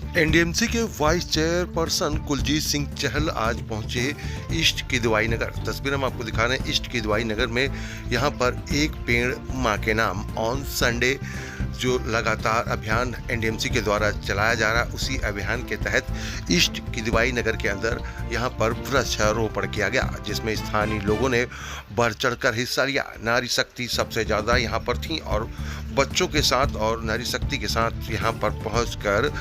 NDMC के vice chairperson Kuljeet Singh Chahal आज पहुंचे ईस्ट किदवाई नगर। तस्वीर हम आपको दिखा रहे हैं ईस्ट किदवाई नगर में। यहां पर एक पेड़ मां के नाम ऑन संडे जो लगातार अभियान एनडीएमसी के द्वारा चलाया जा रहा है, उसी अभियान के तहत ईस्ट किदवाई नगर के अंदर यहां पर वृक्षारोपण किया गया, जिसमें स्थानीय लोगों ने बढ़ चढ़कर हिस्सा लिया। नारी शक्ति सबसे ज़्यादा यहां पर थी और बच्चों के साथ और नारी शक्ति के साथ यहां पर पहुंचकर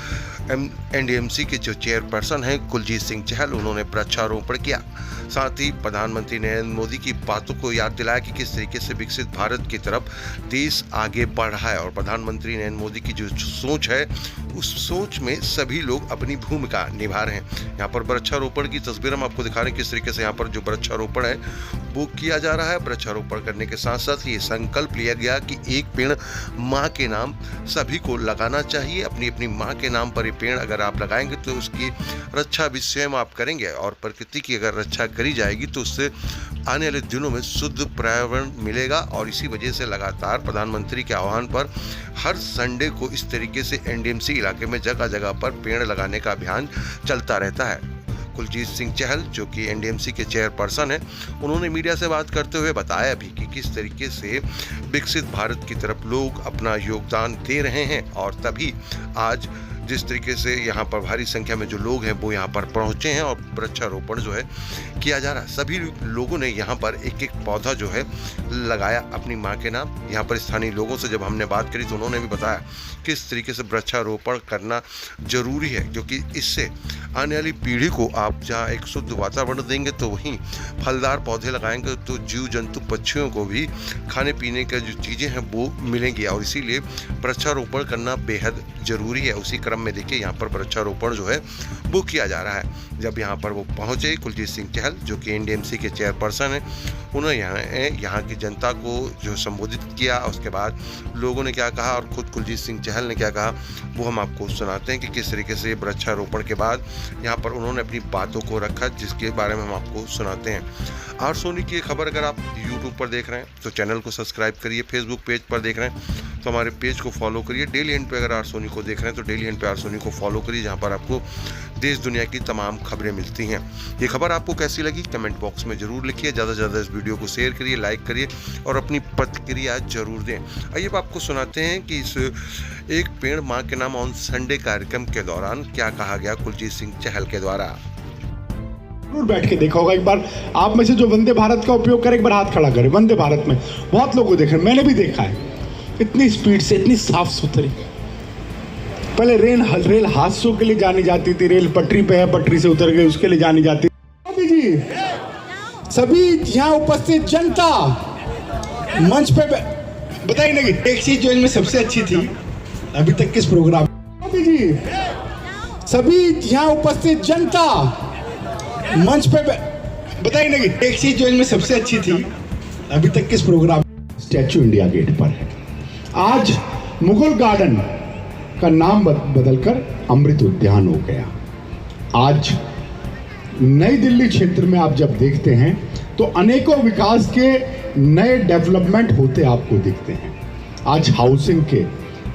एनडीएमसी के जो चेयरपर्सन हैं कुलजीत सिंह चहल, उन्होंने वृक्षारोपण किया। साथ ही प्रधानमंत्री नरेंद्र मोदी की बातों को याद दिलाया कि किस तरीके से विकसित भारत की तरफ देश आगे बढ़ रहा है और प्रधानमंत्री नरेंद्र मोदी की जो सोच है, उस सोच में सभी लोग अपनी भूमिका निभा रहे हैं। यहाँ पर वृक्षारोपण की तस्वीर हम आपको दिखा रहे हैं किस तरीके से यहाँ पर जो वृक्षारोपण है वो किया जा रहा है। वृक्षारोपण करने के साथ साथ ये संकल्प लिया गया कि एक पेड़ माँ के नाम सभी को लगाना चाहिए। अपनी अपनी माँ के नाम पर ये पेड़ अगर आप लगाएंगे तो उसकी रक्षा भी स्वयं आप करेंगे और प्रकृति की अगर रक्षा करी जाएगी तो उससे आने वाले दिनों में शुद्ध पर्यावरण मिलेगा। और इसी वजह से लगातार प्रधानमंत्री के आह्वान पर हर संडे को इस तरीके से एनडीएमसी इलाके में जगह जगह पर पेड़ लगाने का अभियान चलता रहता है। कुलजीत सिंह चहल जो कि एनडीएमसी के चेयरपर्सन हैं, उन्होंने मीडिया से बात करते हुए बताया भी कि किस तरीके से विकसित भारत की तरफ लोग अपना योगदान दे रहे हैं और तभी आज जिस तरीके से यहाँ पर भारी संख्या में जो लोग हैं वो यहाँ पर पहुँचे हैं और वृक्षारोपण जो है किया जा रहा है। सभी लोगों ने यहाँ पर एक एक पौधा जो है लगाया अपनी माँ के नाम। यहाँ पर स्थानीय लोगों से जब हमने बात करी तो उन्होंने भी बताया किस तरीके से वृक्षारोपण करना जरूरी है, क्योंकि इससे आने वाली पीढ़ी को आप जहाँ एक शुद्ध वातावरण देंगे तो वहीं फलदार पौधे लगाएंगे तो जीव जंतु पक्षियों को भी खाने पीने का जो चीज़ें हैं वो मिलेंगी और इसीलिए वृक्षारोपण करना बेहद ज़रूरी है। उसी क्रम में देखिए यहाँ पर वृक्षारोपण जो है वो किया जा रहा है। जब यहाँ पर वो पहुँचे कुलजीत सिंह चहल जो कि एनडीएमसी के चेयरपर्सन हैं, उन्होंने यहाँ की जनता को जो संबोधित किया, उसके बाद लोगों ने क्या कहा और खुद कुलजीत सिंह चहल ने क्या कहा वो हम आपको सुनाते हैं कि किस तरीके से वृक्षारोपण के बाद यहाँ पर उन्होंने अपनी बातों को रखा, जिसके बारे में हम आपको सुनाते हैं। आर सोनी की खबर अगर आप यूट्यूब पर देख रहे हैं तो चैनल को सब्सक्राइब करिए, फेसबुक पेज पर देख रहे हैं तो हमारे पेज को फॉलो करिए। डेली एंड पे अगर आर सोनी को देख रहे हैं तो डेली एंड पे आर सोनी को फॉलो करिए, जहाँ पर आपको देश दुनिया की तमाम खबरें मिलती हैं। ये खबर आपको कैसी लगी कमेंट बॉक्स में जरूर लिखिए। ज़्यादा से ज़्यादा इस वीडियो को शेयर करिए, लाइक करिए और अपनी प्रतिक्रिया जरूर दें। आइए अब आपको सुनाते हैं कि इस एक पेड़ माँ के नाम ऑन संडे कार्यक्रम के दौरान क्या कहा गया कुलजीत सिंह चहल के द्वारा। जरूर बैठ के देखा होगा एक बार आप में से जो वंदे भारत का उपयोग करे, एक बार हाथ खड़ा करे। वंदे भारत में बहुत लोगों को देखा, मैंने भी देखा है, इतनी स्पीड से, इतनी साफ सुथरी। पहले रेल हादसों के लिए जानी जाती थी, रेल पटरी पे है, पटरी से उतर गई उसके लिए जानी जाती थी। जी सभी यहाँ उपस्थित जनता मंच पे बताइए ना कि एक चीज जो इनमें सबसे अच्छी थी अभी तक किस प्रोग्राम जी, सभी यहाँ उपस्थित जनता मंच पे बताइए ना कि एक चीज जो इनमें सबसे अच्छी थी अभी तक किस प्रोग्राम। स्टैचू इंडिया गेट पर है। आज मुगल गार्डन का नाम बदलकर अमृत उद्यान हो गया। आज नई दिल्ली क्षेत्र में आप जब देखते हैं तो अनेकों विकास के नए डेवलपमेंट होते आपको दिखते हैं। आज हाउसिंग के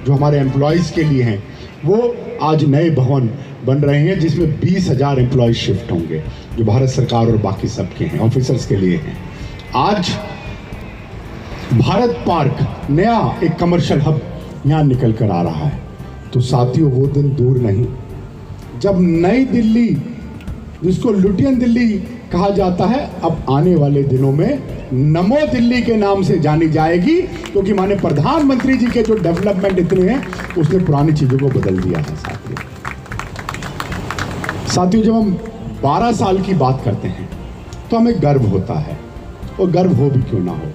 जो हमारे एम्प्लॉयज़ के लिए हैं वो आज नए भवन बन रहे हैं, जिसमें 20,000 एम्प्लॉयज शिफ्ट होंगे जो भारत सरकार और बाकी सबके हैं, ऑफिसर्स के लिए हैं। आज भारत पार्क नया एक कमर्शियल हब यहाँ निकल कर आ रहा है। तो साथियों वो दिन दूर नहीं जब नई दिल्ली, जिसको लुटियन दिल्ली कहा जाता है, अब आने वाले दिनों में नमो दिल्ली के नाम से जानी जाएगी, क्योंकि माने प्रधानमंत्री जी के जो डेवलपमेंट इतने हैं उसने पुरानी चीजों को बदल दिया है। साथियों जब हम 12 साल की बात करते हैं तो हमें गर्व होता है, और गर्व हो भी क्यों ना हो।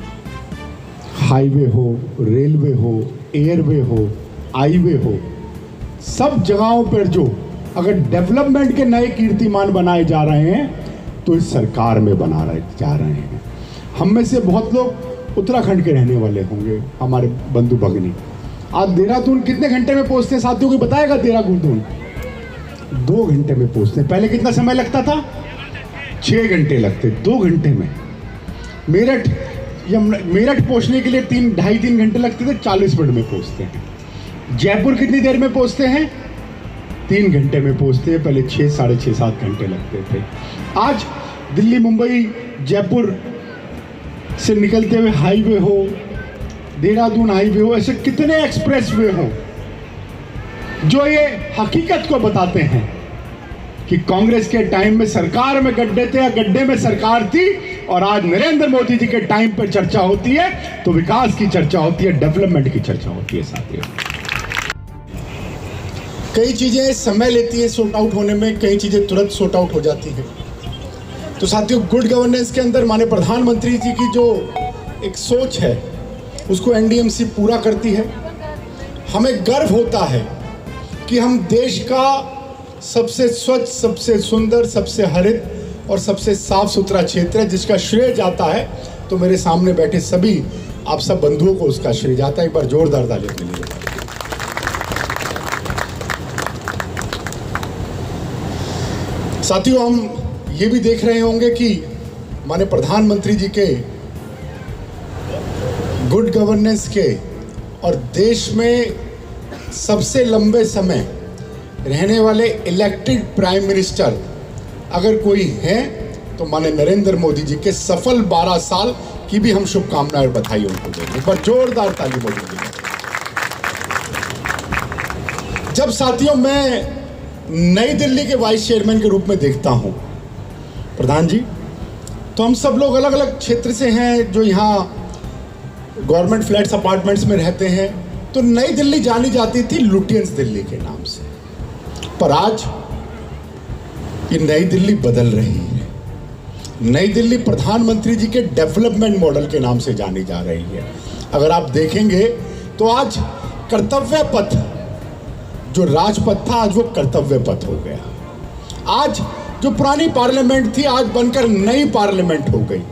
हाईवे हो, रेलवे हो, एयरवे हो, हाईवे हो, सब जगहों पर जो अगर डेवलपमेंट के नए कीर्तिमान बनाए जा रहे हैं तो इस सरकार में जा रहे हैं। हम में से बहुत लोग उत्तराखंड के रहने वाले होंगे, हमारे बंधु भगिनी। आज देहरादून कितने घंटे में पहुंचते हैं साथियों को बताएगा? देहरादून 2 घंटे में पहुंचते हैं। पहले कितना समय लगता था? 6 घंटे लगते, 2 घंटे में। मेरठ पहुंचने के लिए 2.5-3 घंटे लगते थे, 40 मिनट में पहुंचते हैं। जयपुर कितनी देर में पहुंचते हैं? 3 घंटे में पहुंचते हैं, पहले 6, साढ़े 6, 7 घंटे लगते थे। आज दिल्ली, मुंबई, जयपुर से निकलते हुए हाईवे हो, देहरादून हाईवे हो, ऐसे कितने एक्सप्रेस वे हो जो ये हकीकत को बताते हैं कि कांग्रेस के टाइम में सरकार में गड्ढे थे या गड्ढे में सरकार थी, और आज नरेंद्र मोदी जी के टाइम पर चर्चा होती है तो विकास की चर्चा होती है, डेवलपमेंट की चर्चा होती है। साथियों, कई चीजें समय लेती हैं सॉर्ट आउट होने में, कई चीजें तुरंत सॉर्ट आउट हो जाती हैं। तो साथियों, गुड गवर्नेंस के अंदर माननीय प्रधानमंत्री जी की जो एक सोच है उसको एनडीएमसी पूरा करती है। हमें गर्व होता है कि हम देश का सबसे स्वच्छ, सबसे सुंदर, सबसे हरित और सबसे साफ सुथरा क्षेत्र है, जिसका श्रेय जाता है तो मेरे सामने बैठे सभी आप सब बंधुओं को उसका श्रेय जाता है। एक बार जोरदार तालियां के लिए। साथियों, हम ये भी देख रहे होंगे कि माननीय प्रधानमंत्री जी के गुड गवर्नेंस के और देश में सबसे लंबे समय रहने वाले इलेक्टेड प्राइम मिनिस्टर अगर कोई है तो माननीय नरेंद्र मोदी जी के सफल 12 साल की भी हम शुभकामनाएं और बधाई उनको देंगे। पर जोरदार ताली मोदी जी को। जब साथियों मैं नई दिल्ली के वाइस चेयरमैन के रूप में देखता हूं प्रधान जी, तो हम सब लोग अलग अलग क्षेत्र से हैं जो यहाँ गवर्नमेंट फ्लैट्स अपार्टमेंट्स में रहते हैं। तो नई दिल्ली जानी जाती थी लुटियंस दिल्ली के नाम से, पर आज ये नई दिल्ली बदल रही है। नई दिल्ली प्रधानमंत्री जी के डेवलपमेंट मॉडल के नाम से जानी जा रही है। अगर आप देखेंगे तो आज कर्तव्य पथ, जो राजपथ था, आज वो कर्तव्य पथ हो गया। आज जो पुरानी पार्लियामेंट थी आज बनकर नई पार्लियामेंट हो गई।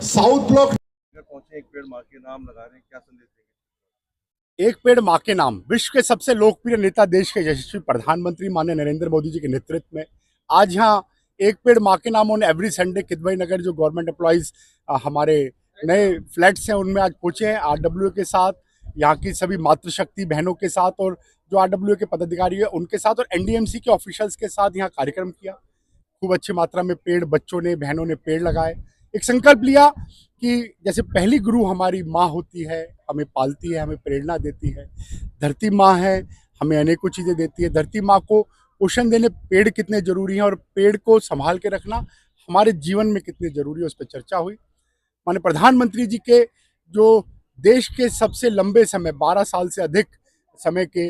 साउथ ब्लॉक पहुंचे, एक पेड़ मां के नाम लगा रहे हैं, क्या संदेश देंगे? एक पेड़ मां के नाम। विश्व के सबसे लोकप्रिय नेता, देश के यशस्वी प्रधानमंत्री माननीय नरेंद्र मोदी जी के नेतृत्व में आज यहाँ एक पेड़ मां के नाम ऑन एवरी संडे किदवई नगर जो गवर्नमेंट एम्प्लॉइज हमारे नए फ्लैट्स हैं उनमें आज पहुंचे हैं आरडब्ल्यू के साथ, यहाँ की सभी मातृशक्ति बहनों के साथ और जो आरडब्ल्यू के पदाधिकारी है उनके साथ और एनडीएमसी के ऑफिशियल्स के साथ यहाँ कार्यक्रम किया। खूब अच्छी मात्रा में पेड़ बच्चों ने, बहनों ने पेड़ लगाए। एक संकल्प लिया कि जैसे पहली गुरु हमारी माँ होती है, हमें पालती है, हमें प्रेरणा देती है। धरती माँ है, हमें अनेकों चीज़ें देती है। धरती माँ को पोषण देने पेड़ कितने जरूरी हैं और पेड़ को संभाल के रखना हमारे जीवन में कितने जरूरी है, उस पर चर्चा हुई। माननीय प्रधानमंत्री जी के जो देश के सबसे लंबे समय 12 साल से अधिक समय के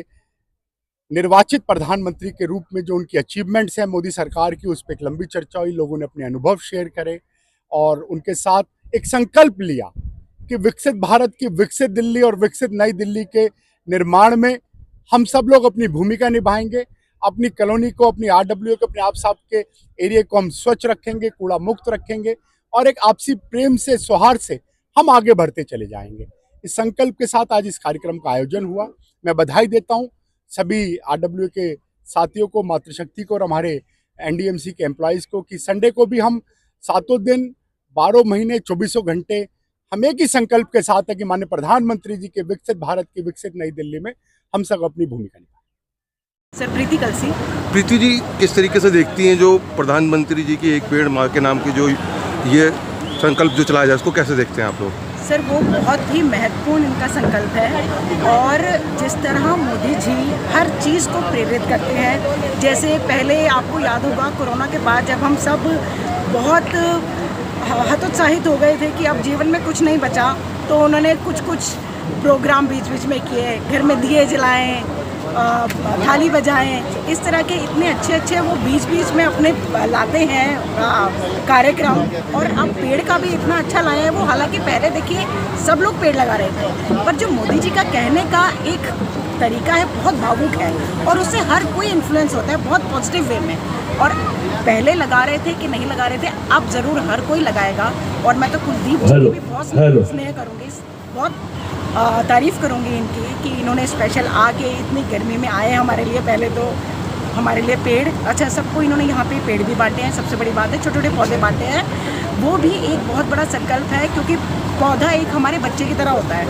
निर्वाचित प्रधानमंत्री के रूप में जो उनकी अचीवमेंट्स हैं मोदी सरकार की, उस पर एक लंबी चर्चा हुई। लोगों ने अपने अनुभव शेयर करे और उनके साथ एक संकल्प लिया कि विकसित भारत की विकसित दिल्ली और विकसित नई दिल्ली के निर्माण में हम सब लोग अपनी भूमिका निभाएंगे। अपनी कॉलोनी को, अपनी आरडब्ल्यू को, अपने आप साहब के एरिया को हम स्वच्छ रखेंगे, कूड़ा मुक्त रखेंगे और एक आपसी प्रेम से, सौहार्द से हम आगे बढ़ते चले जाएंगे। इस संकल्प के साथ आज इस कार्यक्रम का आयोजन हुआ। मैं बधाई देता हूं सभी आरडब्ल्यू के साथियों को, मातृशक्ति को और हमारे एनडीएमसी के एम्प्लॉइज को कि संडे को भी हम 7 दिन 12 महीने 24 घंटे हम एक ही संकल्प के साथ है कि माननीय प्रधानमंत्री जी के विकसित भारत की विकसित नई दिल्ली में हम सब अपनी भूमिका निभाएं। सर, प्रीति कलसी। प्रीति जी, किस तरीके से देखती हैं जो प्रधानमंत्री जी की एक पेड़ मां के नाम की जो ये संकल्प जो चलाया जाए, उसको कैसे देखते हैं आप लोग? सर, वो बहुत ही महत्वपूर्ण इनका संकल्प है और जिस तरह मोदी जी हर चीज़ को प्रेरित करते हैं। जैसे पहले आपको याद होगा कोरोना के बाद जब हम सब बहुत हतोत्साहित हो गए थे कि अब जीवन में कुछ नहीं बचा, तो उन्होंने कुछ प्रोग्राम बीच बीच में किए, घर में दिए जलाएं, थाली बजाएं, इस तरह के इतने अच्छे वो बीच बीच में अपने लाते हैं कार्यक्रम। और अब पेड़ का भी इतना अच्छा लाए हैं वो। हालांकि पहले देखिए सब लोग पेड़ लगा रहे थे, पर जो मोदी जी का कहने का एक तरीका है बहुत भावुक है और उससे हर कोई इन्फ्लुएंस होता है बहुत पॉजिटिव वे में। और पहले लगा रहे थे कि नहीं लगा रहे थे, अब ज़रूर हर कोई लगाएगा। और मैं तो कुलदीप जी की भी बहुत स्नेह करूँगी, बहुत तारीफ़ करूँगी इनकी कि इन्होंने स्पेशल आके इतनी गर्मी में आए हमारे लिए। पहले तो हमारे लिए पेड़, अच्छा सबको इन्होंने यहाँ पे पेड़ भी बांटे हैं, सबसे बड़ी बात है छोटे छोटे पौधे बांटे हैं। वो भी एक बहुत बड़ा संकल्प है क्योंकि पौधा एक हमारे बच्चे की तरह होता है।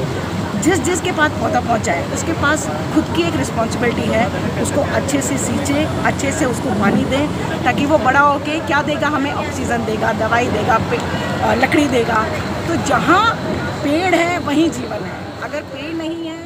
जिस के पास पौधा पहुंचाए उसके पास खुद की एक रिस्पॉन्सिबिलिटी है, उसको अच्छे से सींचे, अच्छे से उसको पानी दें, ताकि वो बड़ा होके क्या देगा हमें, ऑक्सीजन देगा, दवाई देगा, लकड़ी देगा। तो जहाँ पेड़ है वहीं जीवन है, अगर पेड़ नहीं है